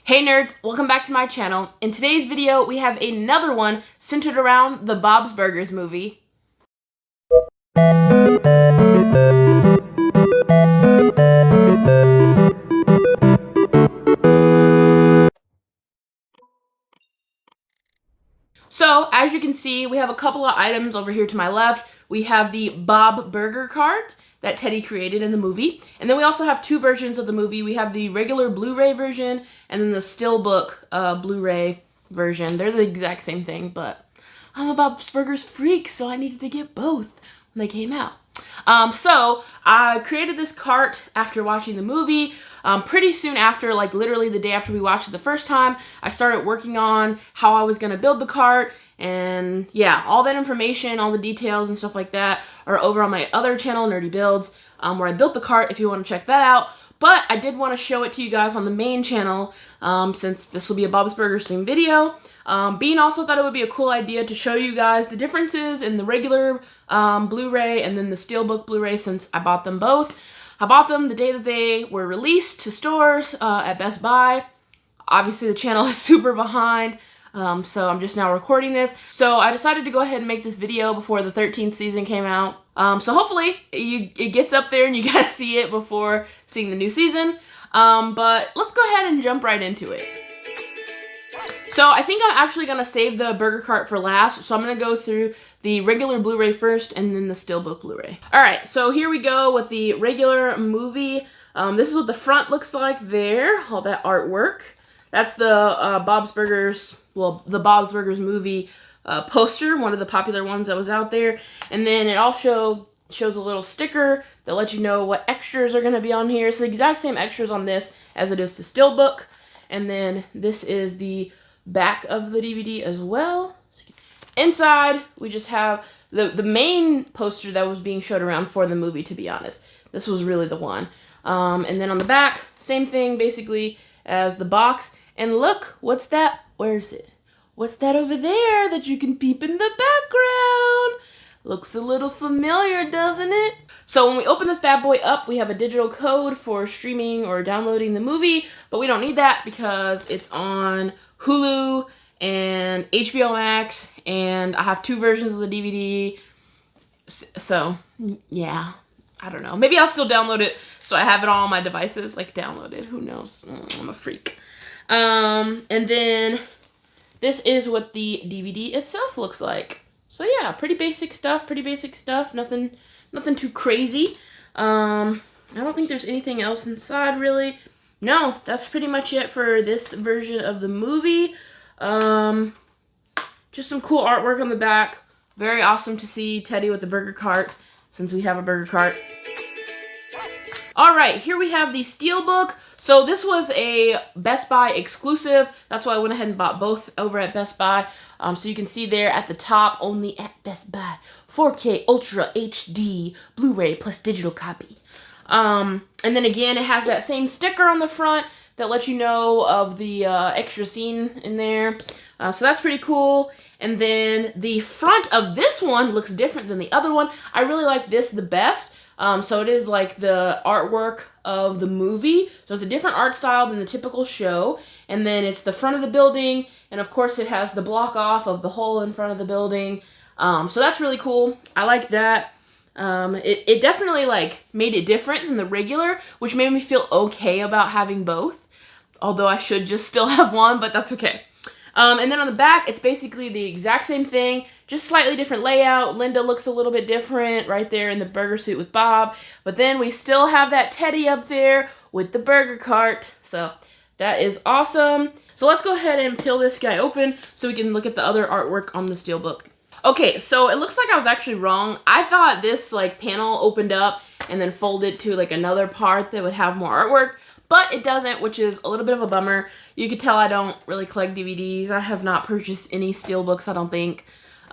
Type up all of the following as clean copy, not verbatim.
Hey nerds, welcome back to my channel. In today's video, we have another one centered around the Bob's Burgers movie. So, as you can see, we have a couple of items over here to my left. We have the Bob Burger cart that Teddy created in the movie. And then we also have two versions of the movie. We have the regular Blu-ray version and then the Steelbook Blu-ray version. They're the exact same thing, but I'm a Bob's Burgers freak, so I needed to get both when they came out. So I created this cart after watching the movie. Pretty soon after, like literally the day after we watched it the first time, I started working on how I was going to build the cart. And yeah, all that information, all the details and stuff like that are over on my other channel, Nerdy Builds, where I built the cart if you want to check that out. But I did want to show it to you guys on the main channel, since this will be a Bob's Burgers themed video. Bean also thought it would be a cool idea to show you guys the differences in the regular Blu-ray and then the Steelbook Blu-ray, since I bought them both. I bought them the day that they were released to stores at Best Buy. Obviously the channel is super behind, so I'm just now recording this. So I decided to go ahead and make this video before the 13th season came out. So hopefully it gets up there and you guys see it before seeing the new season. But let's go ahead and jump right into it. So I think I'm actually going to save the burger cart for last. So I'm going to go through the regular Blu-ray first and then the Steelbook Blu-ray. Alright, so here we go with the regular movie. This is what the front looks like there, all that artwork. That's the Bob's Burgers, well, the Bob's Burgers movie poster, one of the popular ones that was out there. And then it also shows a little sticker that lets you know what extras are going to be on here. It's the exact same extras on this as it is to Steelbook. And then this is the back of the DVD as well. Inside, we just have the main poster that was being showed around for the movie, to be honest. This was really the one. And then on the back, same thing basically as the box. And look, what's that? Where is it? What's that over there that you can peep in the background? Looks a little familiar, doesn't it? So when we open this bad boy up, we have a digital code for streaming or downloading the movie, but we don't need that because it's on Hulu and HBO Max, and I have two versions of the DVD. So yeah, I don't know. Maybe I'll still download it so I have it all on my devices, like downloaded. Who knows? I'm a freak. And then this is what the DVD itself looks like. So yeah, pretty basic stuff, nothing too crazy. I don't think there's anything else inside really. No, that's pretty much it for this version of the movie. Just some cool artwork on the back. Very awesome to see Teddy with the burger cart, since we have a burger cart. Alright, here we have the Steelbook. So this was a Best Buy exclusive. That's why I went ahead and bought both over at Best Buy. So you can see there at the top, only at Best Buy, 4K Ultra HD Blu-ray plus digital copy. And then again, it has that same sticker on the front that lets you know of the extra scene in there. So that's pretty cool. And then the front of this one looks different than the other one. I really like this the best. So it is like the artwork of the movie. So it's a different art style than the typical show. And then it's the front of the building. And of course it has the block off of the hole in front of the building. So that's really cool. I like that. It definitely like made it different than the regular, which made me feel okay about having both. Although I should just still have one, but that's okay. And then on the back, it's basically the exact same thing, just slightly different layout. Linda looks a little bit different right there in the burger suit with Bob. But then we still have that Teddy up there with the burger cart. So that is awesome. So let's go ahead and peel this guy open so we can look at the other artwork on the Steelbook. Okay, so it looks like I was actually wrong. I thought this like panel opened up and then folded to like another part that would have more artwork. But it doesn't, which is a little bit of a bummer. You can tell I don't really collect DVDs. I have not purchased any Steelbooks, I don't think.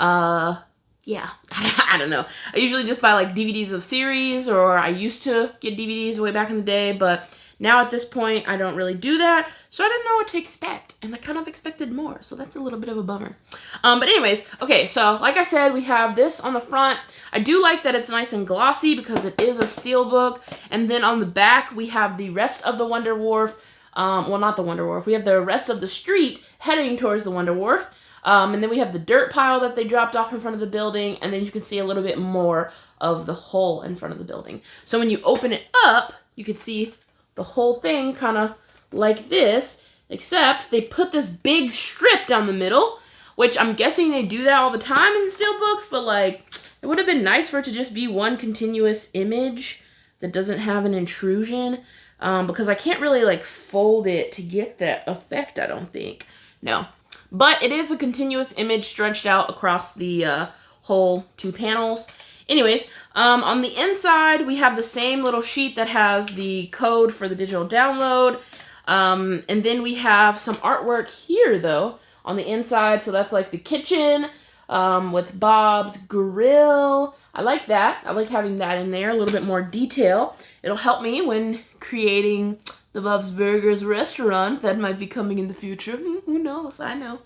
Yeah, I don't know. I usually just buy like DVDs of series, or I used to get DVDs way back in the day, but now at this point, I don't really do that, so I didn't know what to expect, and I kind of expected more, so that's a little bit of a bummer. But anyways, okay, so like I said, we have this on the front. I do like that it's nice and glossy because it is a Steelbook, and then on the back, we have the rest of the Wonder Wharf Well, not the Wonder Wharf. We have the rest of the street heading towards the Wonder Wharf. And then we have the dirt pile that they dropped off in front of the building. And then you can see a little bit more of the hole in front of the building. So when you open it up, you can see the whole thing kind of like this. Except they put this big strip down the middle, which I'm guessing they do that all the time in the steelbooks. But like, it would have been nice for it to just be one continuous image that doesn't have an intrusion. Because I can't really like fold it to get that effect, I don't think. No. But it is a continuous image stretched out across the whole 2 panels. Anyways, on the inside, we have the same little sheet that has the code for the digital download. And then we have some artwork here, though, on the inside. So that's like the kitchen with Bob's grill. I like that. I like having that in there, a little bit more detail. It'll help me when creating the Bob's Burgers restaurant that might be coming in the future. Who knows? I know.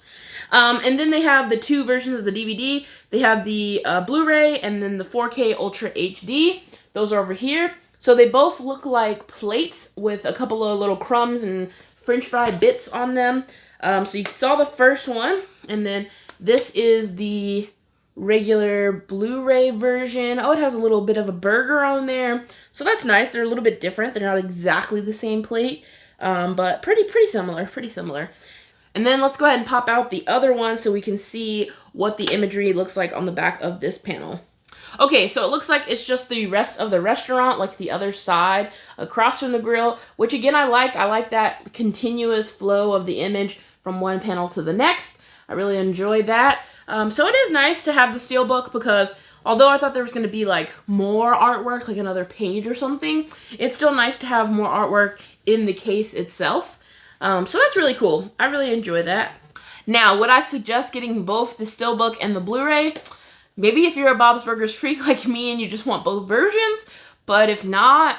And then they have the 2 versions of the DVD. They have the Blu-ray and then the 4K Ultra HD. Those are over here. So they both look like plates with a couple of little crumbs and French fry bits on them. So you saw the first one, and then this is the regular Blu-ray version. Oh, it has a little bit of a burger on there. So that's nice. They're a little bit different. They're not exactly the same plate, but pretty similar. And then let's go ahead and pop out the other one so we can see what the imagery looks like on the back of this panel. Okay, so it looks like it's just the rest of the restaurant, like the other side, across from the grill, which again I like. I like that continuous flow of the image from one panel to the next. I really enjoy that. So it is nice to have the steelbook because although I thought there was going to be like more artwork, like another page or something, it's still nice to have more artwork in the case itself. So that's really cool. I really enjoy that. Now, would I suggest getting both the steelbook and the Blu-ray? Maybe if you're a Bob's Burgers freak like me and you just want both versions, but if not,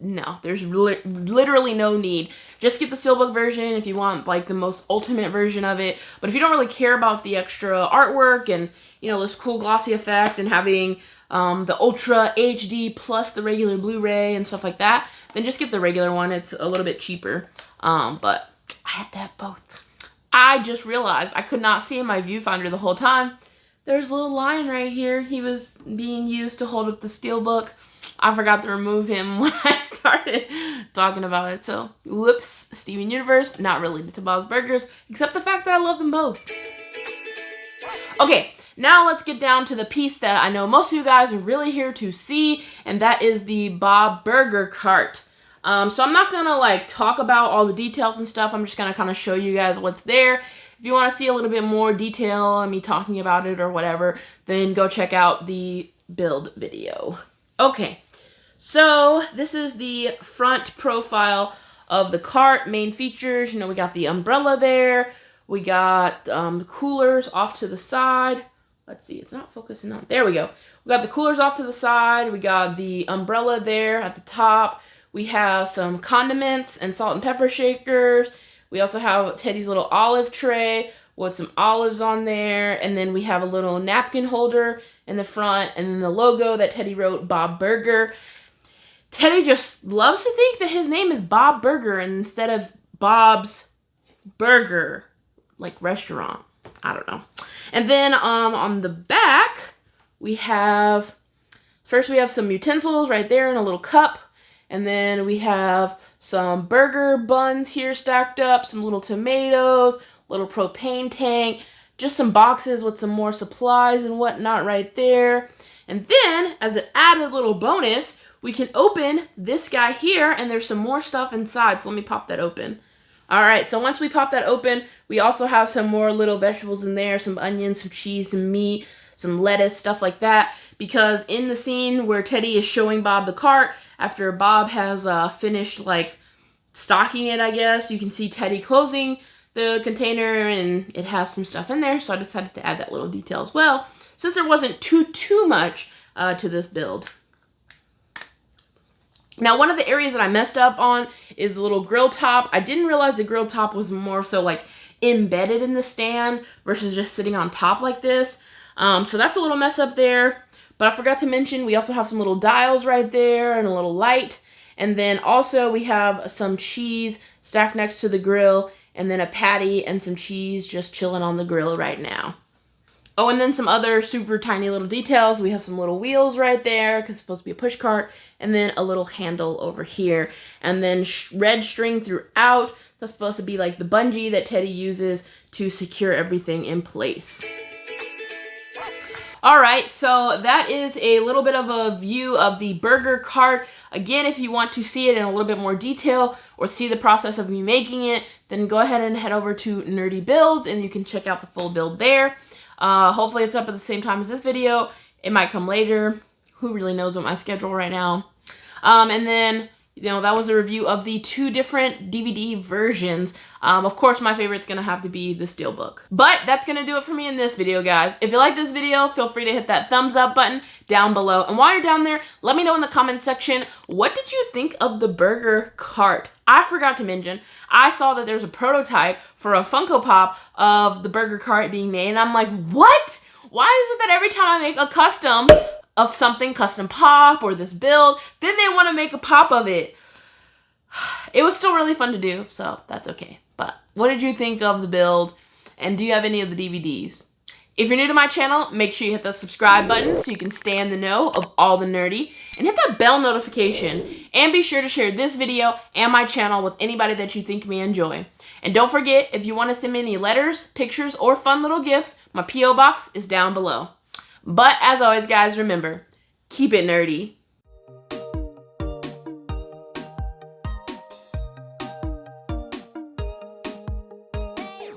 no, there's literally no need. Just get the steelbook version if you want like the most ultimate version of it. But if you don't really care about the extra artwork and, you know, this cool glossy effect and having the Ultra HD plus the regular Blu-ray and stuff like that, then just get the regular one. It's a little bit cheaper. But I had to have both. I just realized I could not see in my viewfinder the whole time. There's a little line right here. He was being used to hold up the steelbook. I forgot to remove him when I started talking about it. So, whoops, Steven Universe, not related to Bob's Burgers, except the fact that I love them both. Okay, now let's get down to the piece that I know most of you guys are really here to see, and that is the Bob Burger Cart. So I'm not gonna like talk about all the details and stuff. I'm just gonna kind of show you guys what's there. If you want to see a little bit more detail on me talking about it or whatever, then go check out the build video. Okay, so this is the front profile of the cart. Main features, you know, we got the umbrella there. We got the coolers off to the side. Let's see, it's not focusing on. There we go. We got the coolers off to the side. We got the umbrella there at the top. We have some condiments and salt and pepper shakers. We also have Teddy's little olive tray with some olives on there. And then we have a little napkin holder in the front. And then the logo that Teddy wrote, Bob Burger. Teddy just loves to think that his name is Bob Burger instead of Bob's Burger, like restaurant. I don't know. And then on the back, we have, first we have some utensils right there in a little cup. And then we have some burger buns here stacked up, some little tomatoes, little propane tank, just some boxes with some more supplies and whatnot right there. And then, as an added little bonus, we can open this guy here, and there's some more stuff inside. So let me pop that open. All right, so once we pop that open, we also have some more little vegetables in there, some onions, some cheese, some meat, some lettuce, stuff like that. Because in the scene where Teddy is showing Bob the cart, after Bob has finished like stocking it, I guess, you can see Teddy closing the container and it has some stuff in there. So I decided to add that little detail as well, since there wasn't too much to this build. Now, one of the areas that I messed up on is the little grill top. I didn't realize the grill top was more so like embedded in the stand versus just sitting on top like this. So that's a little mess up there. But I forgot to mention, we also have some little dials right there and a little light. And then also we have some cheese stacked next to the grill, and then a patty and some cheese just chilling on the grill right now. Oh, and then some other super tiny little details. We have some little wheels right there because it's supposed to be a push cart, and then a little handle over here. And then red string throughout. That's supposed to be like the bungee that Teddy uses to secure everything in place. Alright, so that is a little bit of a view of the burger cart. Again, if you want to see it in a little bit more detail or see the process of me making it, then go ahead and head over to Nerdy Builds and you can check out the full build there. Hopefully it's up at the same time as this video. It might come later. Who really knows what my schedule right now? And then, you know, that was a review of the 2 different DVD versions. Of course, my favorite's gonna have to be the Steelbook. But that's gonna do it for me in this video, guys. If you like this video, feel free to hit that thumbs up button down below. And while you're down there, let me know in the comment section, what did you think of the burger cart? I forgot to mention, I saw that there's a prototype for a Funko Pop of the burger cart being made, and I'm like, what? Why is it that every time I make a custom of something, custom pop or this build, then they want to make a pop of it? It was still really fun to do, so that's okay. But what did you think of the build? And do you have any of the DVDs? If you're new to my channel, make sure you hit the subscribe button so you can stay in the know of all the nerdy. And hit that bell notification. And be sure to share this video and my channel with anybody that you think may enjoy. And don't forget, if you want to send me any letters, pictures, or fun little gifts, my P.O. box is down below. But as always, guys, remember, keep it nerdy.